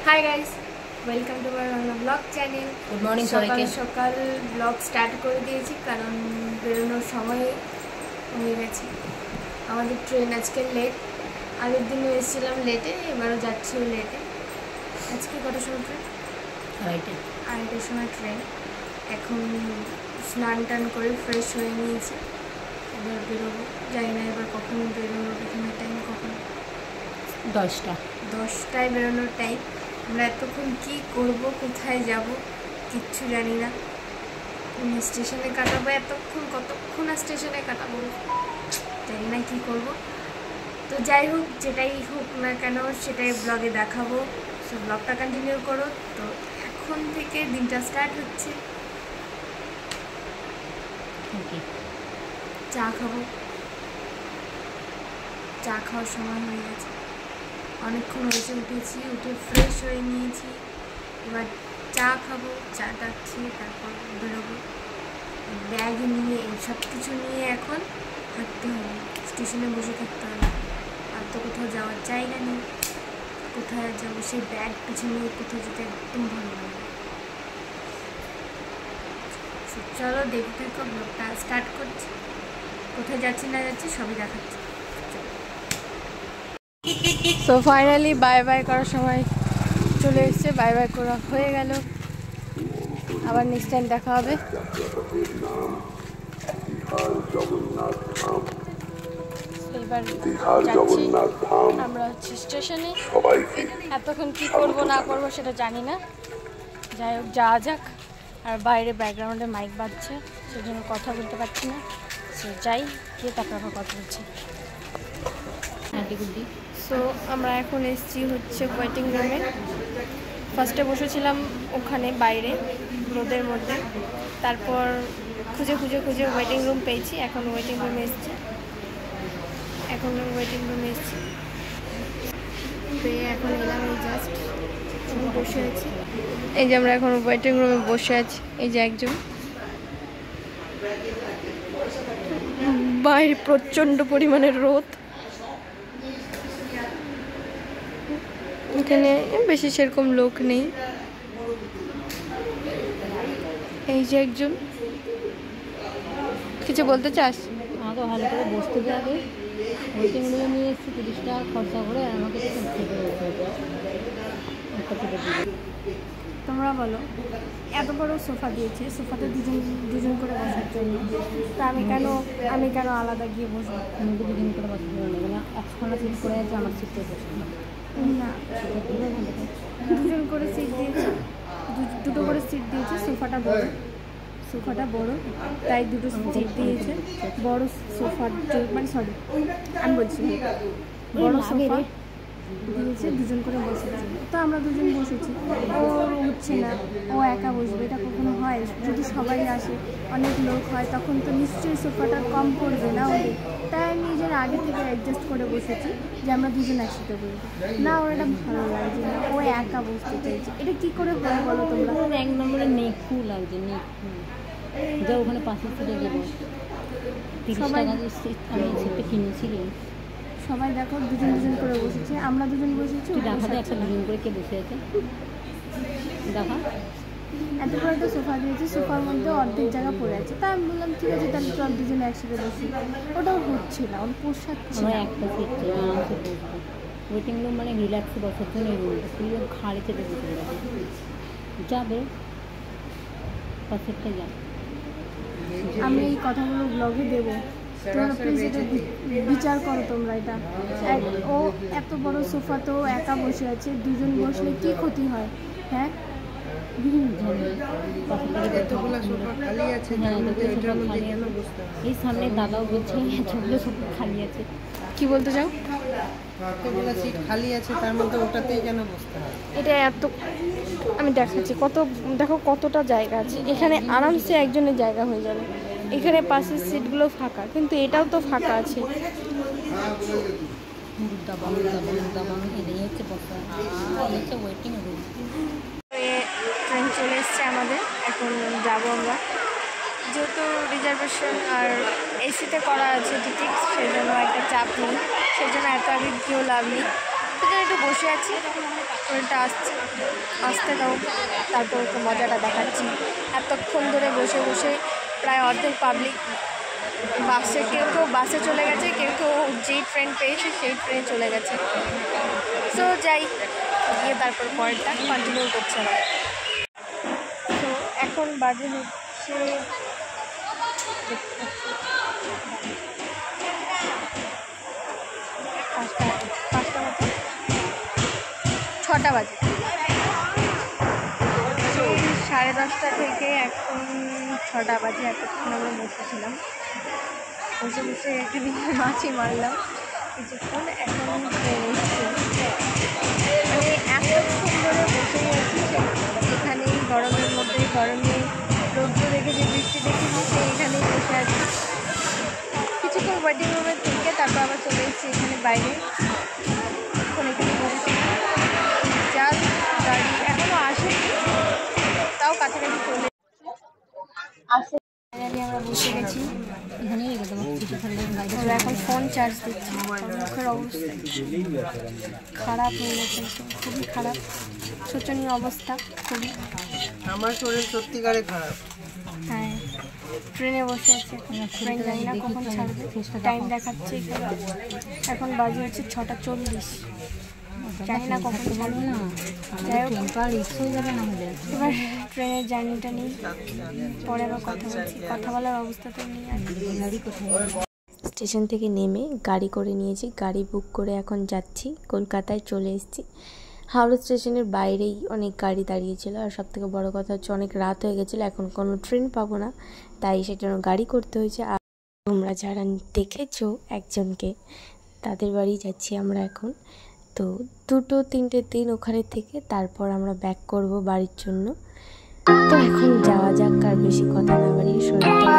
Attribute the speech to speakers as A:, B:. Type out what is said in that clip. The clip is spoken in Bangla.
A: Hi guys, welcome to my Bangla blog channel.
B: Good morning সবাইকে।
A: সকাল ব্লগ স্টার্ট করে দিয়েছি কারণ বেরোনোর সময় হয়ে গেছে। আমাদের ট্রেন আজকে লেট, আগের দিনও এসেছিলাম লেটে, এবারও যাচ্ছিও লেটে। আজকে কটার সময় ট্রেন? আড়াইটার সময় ট্রেন। এখন স্নান টান করে ফ্রেশ হয়ে নিয়েছি, এবার বেরোবো। জানি না এবার কখন বেরোনোর এখানে টাইম কখন। 10টায় বেরোনোর টাইম। আমরা এতক্ষণ কী করবো, কোথায় যাব কিচ্ছু জানি না। স্টেশনে কাটাবো এতক্ষণ, কতক্ষণ আর স্টেশনে কাটাবো জানি না কী করবো। তো যাই হোক, যেটাই হোক না কেন সেটাই ব্লগে দেখাবো। সো ব্লগটা কন্টিনিউ করো। তো এখন থেকে দিনটা স্টার্ট হচ্ছে। চা খাবো, চা খাওয়ার সময় হয়ে গেছে, অনেকক্ষণ হয়েছে। উঠেছি, উঠে ফ্রেশ হয়ে নিয়েছি, এবার চা খাবো। চাটা খেয়ে তারপর বেরোবো। ব্যাগ নিয়ে এই সব কিছু নিয়ে এখন হাঁটতে হবে, স্টেশনে বসে থাকতে হবে। আর তো কোথাও যাওয়ার জায়গা নেই, কোথায় যাবো? সেই ব্যাগ পিছনে নিয়ে কোথাও যেতে একদম ভালো লাগে। চলো দেখতে থাকো, ব্লগটা স্টার্ট করছি। কোথায় যাচ্ছি না যাচ্ছি সবই দেখাচ্ছি। সো ফাইনালি বাই বাই করার সময় চলে এসছে। বাই বাই করা হয়ে গেল, আবার নেক্সট টাইম দেখা হবে। এবার যাচ্ছি আমরা হচ্ছে স্টেশনে। এতক্ষণ কী করবো না করবো সেটা জানি না, যাই হোক যাওয়া যাক। আর বাইরে ব্যাকগ্রাউন্ডে মাইক বাজছে, সেজন্য কথা বলতে পারছি না। সো যাই, গিয়ে তারপর আবার কথা বলছি। সো আমরা এখন এসেছি হচ্ছে ওয়েটিং রুমে। ফার্স্টে বসেছিলাম ওখানে বাইরে রোদের মধ্যে, তারপর খুঁজে খুঁজে খুঁজে ওয়েটিং রুম পেয়েছি। এখন ওয়েটিং রুমে এসেছি, পেয়ে এখন এলাম। এই জাস্ট বসে আছি, এই যে আমরা এখন ওয়েটিং রুমে বসে আছি। এই যে একজন, বাইরে প্রচণ্ড পরিমাণের রোদ, এখানে বেশি সেরকম লোক নেই। এই যে একজন, কিছু বলতে চাস?
B: আমাকে ভালো করে বসতে দেবে। ওয়েটিং রুমে নিয়ে এসেছি 30 টাকা খরচা করে, আর আমাকে
A: তোমরা বলো, এত বড় সোফা দিয়েছে, সোফাতে দুজন করে বসার জন্য। তা আমি কেন আলাদা গিয়ে বসবো?
B: আমি তো দুজন করে বসতে পারবো না, একখানা সিট করে আছে, আমার সিটে বসবো
A: না, দুজন করে সিট দিয়েছে, দুটো করে সিট দিয়েছে। সোফাটা বড় তাই দুটো সিট দিয়েছে। বড় সোফার মানে সরি আমি বলছি বড় সোফা দিয়েছে দুজন করে বসার জন্য। তো আমরা দুজন বসেছি, ও উঠছে না, ও একা বসবে, এটা কখনো হয়? যদি সবাই আসে, অনেক লোক হয়, তখন তো নিশ্চয়ই সোফাটা কম পড়বে না ওদের। তাই আমি নিজের আগে থেকে অ্যাডজাস্ট করে বসেছি যে আমরা দুজন একসাথে বসবো। না, ওর এটা ভালো লাগছে না, ও একা বসতে চাইছে। এটা কি করে হয় বলো তোমরা?
B: এক নম্বরে নেকু লাগছে, নেকু যা ওখানে পাশের সিটে গেল 30 টাকা দিয়ে আমি সিটটা কিনেছিলাম।
A: সবাই দেখো দুজন করে বসেছে, আমরা দুজন বসেছি।
B: দেখাতে একটা দুজন করে কে বসে আছে দেখা।
A: এত বড় একটা সোফা দিয়েছে, সোফার মধ্যে অর্ধেক জায়গা পড়ে আছে। তাই আমি বললাম ঠিক আছে, তাহলে চল দুজনে একসাথে বসি। ওটাও হচ্ছে না, ওর পোষাচ্ছে না।
B: একটা সিট আরামসে বসবো। ওয়েটিং রুম মানে রিল্যাক্সে বসার জন্য এই রুমটা তুই ঘাড়ে চেপে বসে গেছে। যাবে পাশেরটা যা।
A: আমি এই কথাগুলো ব্লগে দেবো, তোমরা প্লিজ এটা বিচার করো তোমরা। এটা ও এত বড় সোফাতেও একা বসে আছে, দুজন বসলে কি ক্ষতি হয়? হ্যাঁ,
B: এই সামনে দাদাও বলছে এতগুলো সোফা খালি আছে।
A: কি বলতে চাও?
C: এতগুলো সিট খালি আছে, তার মধ্যে ওটাতেই কেন বসতে হয়?
A: এটা এত, আমি দেখাচ্ছি দেখো কতটা জায়গা আছে এখানে, আরামসে একজনের জায়গা হয়ে যাবে। এখানে পাশের সিটগুলো ফাঁকা, কিন্তু এটাও তো ফাঁকা আছে। ট্রেন চলে এসছে আমাদের, এখন যাবো আমরা। যেহেতু রিজার্ভেশন আর এসিতে করা আছে টিকিট, সেই জন্য একটা চাপ নেই, সেই জন্য এত আগে গিয়েও লাভ নেই। সেজন্য একটু বসে আছি, ট্রেনটা আসতে দাও, তারপর একটু মজাটা দেখাচ্ছি। এতক্ষণ ধরে বসে বসে প্রায় অর্ধেক পাবলিক বাসে, কেউ কেউ বাসে চলে গেছে, কেউ কেউ যেই ট্রেন পেয়েছে সেই ট্রেনে চলে গেছে। তো যাই গিয়ে তারপর পরেরটা কন্টিনিউ করছে না। তো এখন বাজে হচ্ছে 6টা বাজে। সেই 10:30 থেকে এখন 6টা বাজে, এতক্ষণ আমরা বসেছিলাম, বসে বসে এখানে মাছি মারলাম কিছুক্ষণ। এখন ট্রেন এসছে, মানে এতক্ষণ ধরে বসেই আছি এখানেই, গরমের মধ্যে, গরমে রৌদ্র দেখে যে বৃষ্টি দেখেছি সেই এখানেই বসে আছি। কিছুক্ষণ ওয়েটিং রুমে থেকে তারপর আবার চলে এসেছি এখানে বাইরে। এখন এখানে বসছি, জাস্ট গাড়ি এখনও আসেনি, তাও কাছাকাছি চলে আসে। ফাইনালি আমরা বসে গেছি,
B: এখানেই রেখে দেবো কিছুক্ষণ গাড়িটা।
A: আমরা এখন ফোন চার্জ দিচ্ছি। মুখের অবস্থা খারাপ হয়ে গেছে, খুবই খারাপ, শোচনীয় অবস্থা খুবই।
C: আমার শরীর সত্যিকারে খারাপ।
A: হ্যাঁ, ট্রেনে বসে আছে, ট্রেন জানি না কখন ছাড়বে, টাইম দেখাচ্ছে এখানে। এখন বাজে হচ্ছে 6:40, জানি না কখন ছাড়বে।
B: না
A: যাই হোক,
B: ট্রেনটা রিক্স হয়ে যাবে না হলে।
A: এবার ট্রেনের জার্নিটা নেই, পরে আবার কথা বলছি, কথা বলার অবস্থা তো নেই আর।
B: গাড়ি কোথায়?
D: স্টেশন থেকে নেমে গাড়ি করে নিয়েছি, গাড়ি বুক করে এখন যাচ্ছি কলকাতায়, চলে এসেছি। হাওড়া স্টেশনের বাইরেই অনেক গাড়ি দাঁড়িয়েছিল, আর সবথেকে বড় কথা হচ্ছে অনেক রাত হয়ে গেছিলো, এখন কোনো ট্রেন পাবো না, তাই সেজন্য গাড়ি করতে হয়েছে। আর তোমরা যারা দেখেছো একজনকে, তাদের বাড়ি যাচ্ছি আমরা এখন। তো 2-3 দিন ওখানে থেকে তারপর আমরা ব্যাক করব বাড়ির জন্য। তো এখন যাওয়া যাক, আর বেশি কথা না বাড়িয়ে শরীরটা